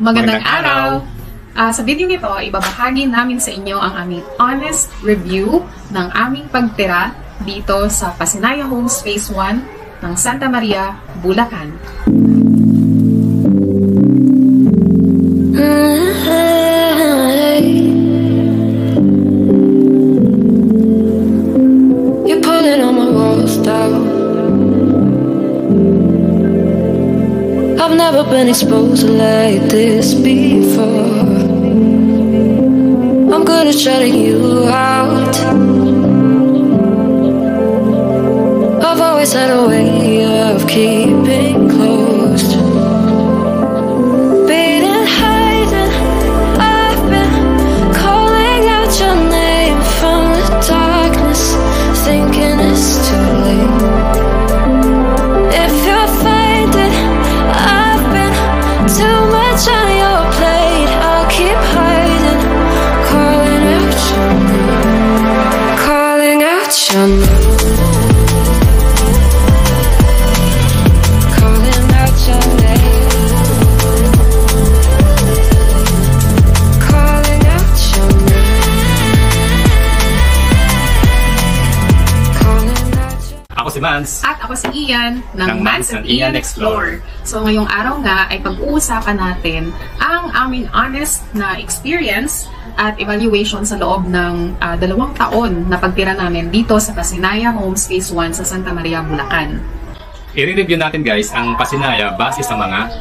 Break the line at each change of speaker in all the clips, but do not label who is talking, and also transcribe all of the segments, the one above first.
Magandang araw! Sa video nito, ibabahagi namin sa inyo ang aming honest review ng aming pagtira dito sa Pasinaya Homes Phase 1 ng Santa Maria, Bulacan.
You're pulling on my walls down. I've never been exposed like this before. I'm gonna shut you out. I've always had a way of keeping closed. Beating, hiding, I've been calling out your name from the darkness, thinking it's too late. If you're finding I've been too much on your plate, I'll keep hiding, calling out your name, calling out your name.
Ako si Mans.
At ako si Ian ng Mans and Ian Explore. So ngayong araw nga ay pag-uusapan natin ang aming honest na experience at evaluation sa loob ng 2 taon na pagtira namin dito sa Pasinaya Homes Phase 1 sa Santa Maria, Bulacan.
I-review natin guys ang Pasinaya base sa mga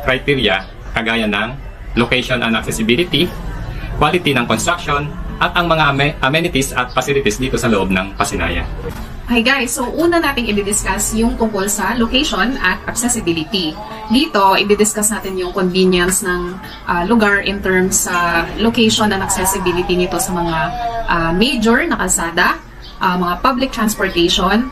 criteria kagaya ng location and accessibility, quality ng construction, at ang mga amenities at facilities dito sa loob ng Pasinaya.
Hi guys, so una nating i-discuss yung tungkol sa location at accessibility. Dito, i-discuss natin yung convenience ng lugar in terms sa location and accessibility nito sa mga major na kalsada, mga public transportation,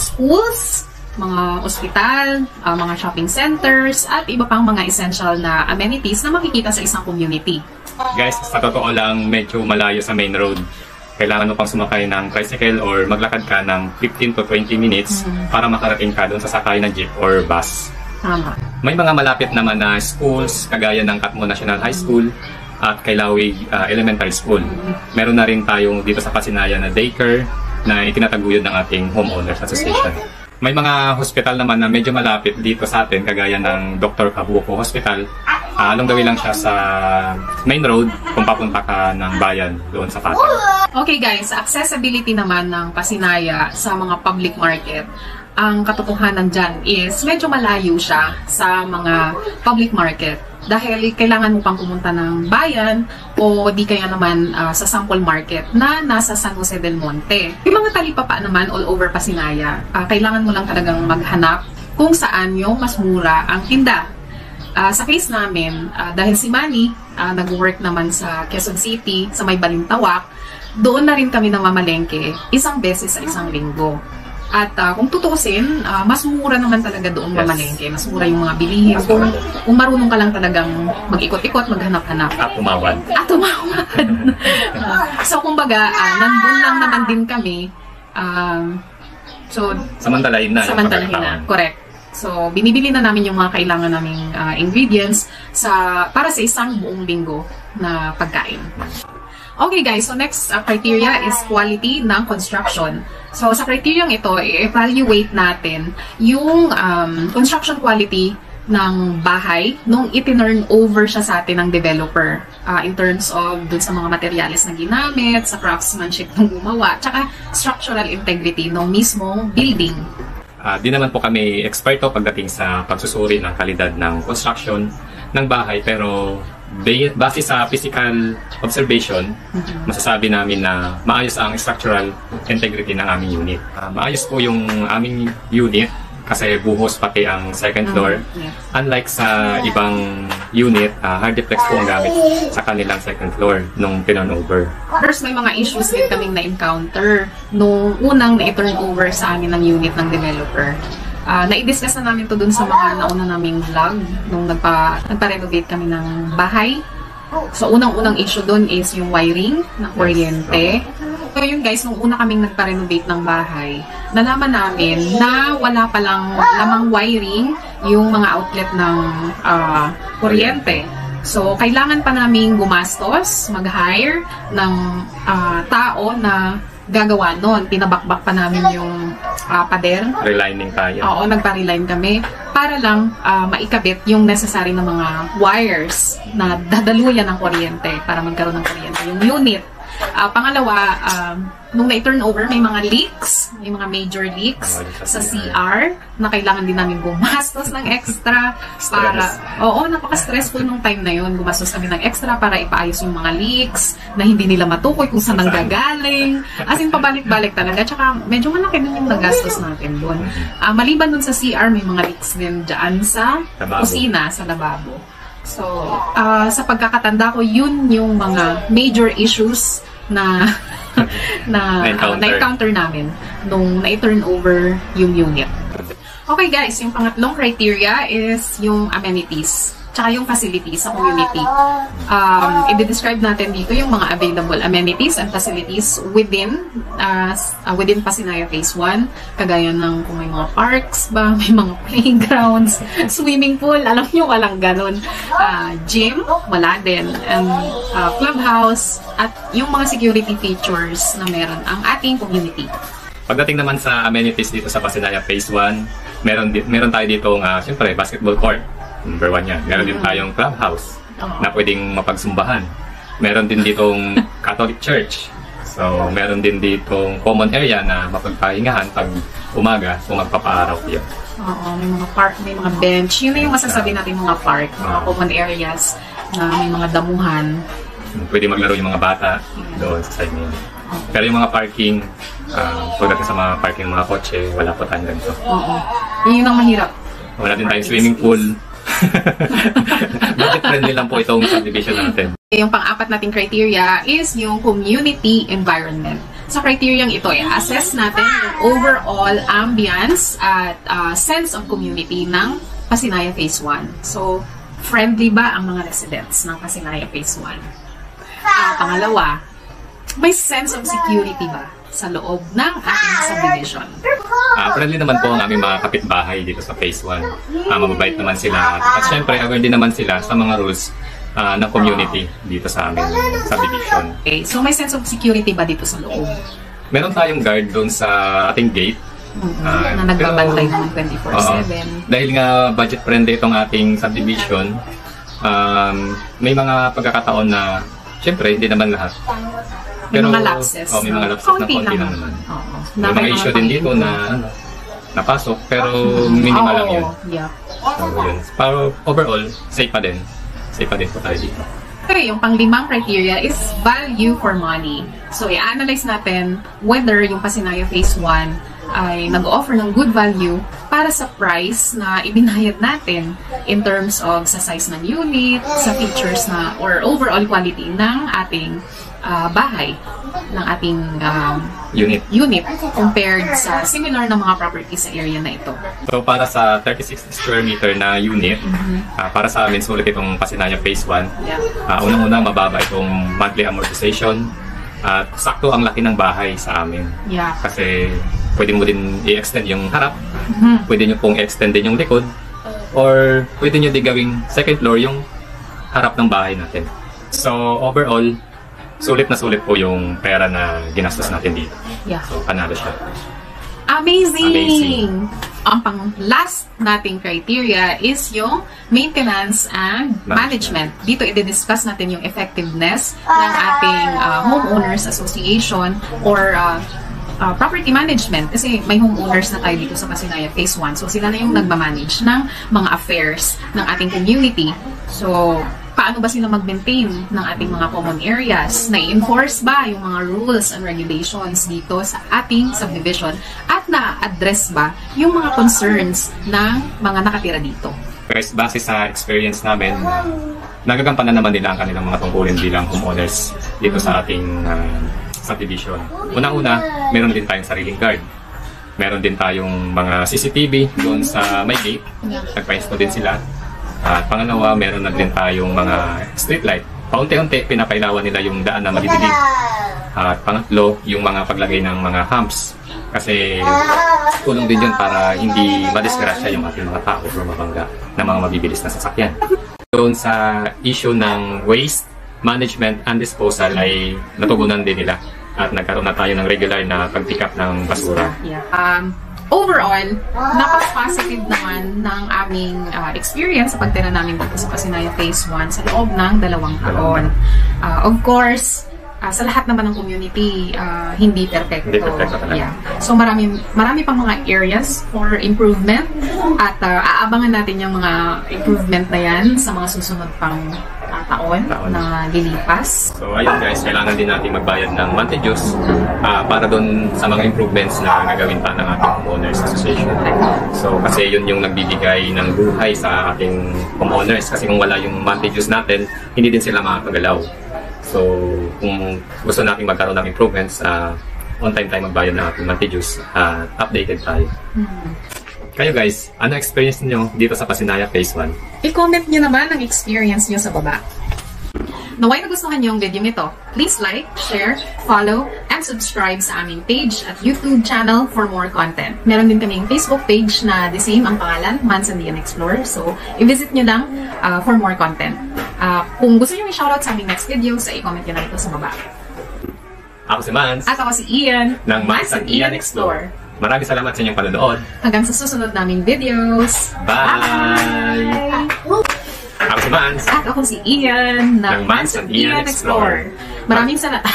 schools, mga ospital, mga shopping centers, at iba pang mga essential na amenities na makikita sa isang community.
Guys, sa totoo lang, medyo malayo sa main road. Kailangan mo pang sumakay ng tricycle or maglakad ka ng 15 to 20 minutes para makarating ka doon sa sakay ng jeep or bus.
Tama.
May mga malapit naman na schools kagaya ng Catmo National High School at Kailawig Elementary School. Meron na rin tayong dito sa Pasinaya na daycare na itinataguyod ng ating Homeowners Association. May mga hospital naman na medyo malapit dito sa atin kagaya ng Dr. Cabuco Hospital. Along the way lang siya sa main road kung papunta ka ng bayan doon sa Patay.
Okay guys, accessibility naman ng Pasinaya sa mga public market. Ang katotohanan dyan is medyo malayo siya sa mga public market. Dahil kailangan mo pang pumunta ng bayan o di kaya naman sa sample market na nasa San Jose del Monte. Yung mga talipapa naman all over Pasinaya, kailangan mo lang talagang maghanap kung saan yung mas mura ang tinda. Sa case namin, dahil si Manny nag-work naman sa Quezon City, sa may Balintawak, doon na rin kami namamalengke isang beses sa isang linggo. At kung tutuusin, mas mura naman talaga doon mamalengke. Mas mura yung mga bilihin. Kung marunong ka lang talagang mag-ikot-ikot, maghanap-hanap.
At tumawad.
At tumawad. So kumbaga, nandun lang naman din kami. So
samantalahin na.
Samantalahin na, correct. So, binibili na namin yung mga kailangan naming ingredients para sa isang buong linggo na pagkain. Okay guys, so next criteria is quality ng construction. So, sa criteria ito, i-evaluate natin yung construction quality ng bahay nung itinurn over siya sa atin ng developer in terms of dun sa mga materyales na ginamit, sa craftsmanship ng gumawa, tsaka structural integrity ng mismong building.
Di naman po kami eksperto pagdating sa pagsusuri ng kalidad ng construction ng bahay, pero base sa physical observation, masasabi namin na maayos ang structural integrity ng aming unit. Maayos po yung aming unit kasi buhos pati ang second floor. Unlike sa ibang unit, hardiplex po ang gamit sa kanilang second floor nung turnover.
First, may mga issues din kaming na-encounter nung unang na-turn over sa amin ng unit ng developer. Na-i-discuss na namin to dun sa mga nauna naming vlog nung nagpa-renovate kami ng bahay. So, unang-unang issue dun is yung wiring ng kuryente. So yun guys, nung una kaming nagpa-renovate ng bahay, nalaman namin na wala palang lamang wiring yung mga outlet ng kuryente. So, kailangan pa naming gumastos, mag-hire ng tao na gagawa nun. Pinabakbak pa namin yung pader.
Relining tayo.
Oo, nagpa-reline kami para lang maikabit yung necessary na mga wires na dadaluyan ng kuryente para magkaroon ng kuryente. Yung unit. Pangalawa, nung na-turn over, may mga leaks, may mga major leaks sa CR na kailangan din namin gumastos ng extra para, napaka-stressful nung time na yun. Gumastos kami ng extra para ipaayos yung mga leaks na hindi nila matukoy kung saan nanggagaling. As in, pabalik-balik talaga. Tsaka, medyo malaki din yung nagastos natin doon. Maliban dun sa CR, may mga leaks din dyan sa kusina, sa lababo. So, sa pagkakatanda ko, yun yung mga major issues na na-encounter namin nung na-turn over yung unit. Okay guys, yung pangatlong criteria is yung amenities tsaka yung facilities sa community. I-describe natin dito yung mga available amenities and facilities within Pasinaya Phase 1. Kagaya ng kung may mga parks ba, may mga playgrounds, swimming pool, alam nyo walang ganun. Gym, wala din. And clubhouse, at yung mga security features na meron ang ating community.
Pagdating naman sa amenities dito sa Pasinaya Phase 1, meron tayo ditong siyempre basketball court. Number 1 yan. Meron din tayong clubhouse na pwedeng mapagsumbahan. Meron din ditong Catholic Church. So, meron din ditong common area na mapagpahingahan pag umaga kung magpapaaraw yun.
Oo, may mga park, may mga bench. Yun na yung masasabi natin mga park, mga common areas na may mga damuhan.
Pwede maglaro yung mga bata doon sa side niya. Pero yung mga parking, pagdating sa mga parking ng mga kotse, wala po tayong ganito.
Oo. Yun ang mahirap.
Wala din tayong swimming pool. Budget friendly lang po itong subdivision natin.
Yung pang-apat nating criteria is yung community environment. Sa criteria ito, i-assess natin yung overall ambience at sense of community ng Pasinaya Phase 1. So, friendly ba ang mga residents ng Pasinaya Phase 1? Pangalawa, may sense of security ba sa loob ng ating subdivision?
Friendly naman po ang aming mga kapitbahay dito sa Phase 1. Mababait naman sila. At syempre, aware din naman sila sa mga rules ng community dito sa aming subdivision.
Okay, so may sense of security ba dito sa loob?
Meron tayong guard doon sa ating gate.
Na nagbabantay naman 24/7.
Dahil nga budget friendly itong ating subdivision, may mga pagkakataon na syempre, hindi naman lahat.
May mga lapses.
May mga lapses na konti lang naman. May mga issue din dito na napasok, pero minimal lang yun.
Yeah.
So, yun. Pero overall, safe pa din. Safe pa din po tayo dito.
Okay, yung pang-limang criteria is value for money. So, i-analyze natin whether yung Pasinaya Phase 1 ay nag-offer ng good value para sa price na ibinayad natin in terms of sa size ng unit, sa features na or overall quality ng ating bahay, ng ating unit compared sa similar na mga properties sa area na ito.
So para sa 36 square meter na unit, para sa amin sulit itong Pasinaya Phase 1.
Yeah.
Unang-una mababa itong monthly amortization at sakto ang laki ng bahay sa amin.
Yeah.
Kasi pwede mo din i-extend yung harap, pwede nyo pong i-extend din yung likod, or pwede nyo din gawing second floor yung harap ng bahay natin. So overall, sulit na sulit po yung pera na ginastos natin dito.
Yeah.
So panalo siya.
Amazing! Ang pang-last nating criteria is yung maintenance and management. Dito i-discuss natin yung effectiveness ng ating homeowners association or property management. Kasi may homeowners na tayo dito sa Pasinaya Phase 1. So sila na yung nagmamanage ng mga affairs ng ating community. So, paano ba sila mag-maintain ng ating mga common areas? Na-enforce ba yung mga rules and regulations dito sa ating subdivision? At na-address ba yung mga concerns ng mga nakatira dito?
Guys, base sa experience namin, nagagampanan naman nila ang kanilang mga tungkulin bilang homeowners dito sa ating subdivision. Unang-una, meron din tayong sariling guard. Meron din tayong mga CCTV doon sa may gate. Nagpa-install din sila. At pangalawa, meron na din tayong mga street light. Paunti-unti, pinapailawan nila yung daan na madidilim. At pangatlo, yung mga paglagay ng mga humps. Kasi tulong din yun para hindi madisgrasya yung ating mga tao o mabangga ng mga mabibilis na sasakyan. doon sa issue ng waste management and disposal ay natugunan din nila at nagkaroon na tayo ng regular na pag-pick up ng basura.
Yeah. Overall, napaka-positive naman ng aming experience sa pagtira namin dito sa Pasinaya Phase 1 sa loob ng 2 taon. Of course, sa lahat naman ng community, hindi perfecto.
Hindi perfecto talaga.
Yeah. So marami pang mga areas for improvement at aabangan natin yung mga improvement na yan sa mga susunod pang taon na lilipas.
So ayun guys, kailangan din natin magbayad ng monthly dues para doon sa mga improvements na gagawin pa ng ating homeowners association. So kasi yun yung nagbibigay ng buhay sa ating homeowners kasi kung wala yung monthly dues natin, hindi din sila makakagalaw. So kung gusto natin magkaroon ng improvements, on time tayo magbayad ng ating monthly dues at updated tayo. Kayo guys, ano experience niyo dito sa Pasinaya Phase 1?
I-comment nyo naman ang experience nyo sa baba. Naway nagustuhan nyo yung video nito, please like, share, follow, and subscribe sa aming page at YouTube channel for more content. Meron din kaming Facebook page na the same ang pangalan, Mansandian Explorer. So, i-visit nyo lang for more content. Kung gusto nyo i-shoutout sa aming next video, so i-comment nyo lang ito sa baba.
Ako si Mans.
At ako si Ian
ng Mansandian Explorer. Maraming salamat sa inyong panonood.
Hanggang sa susunod naming videos.
Bye! Ako si Mans.
At ako si Ian ng
Mansandian Explorer.
Maraming salamat.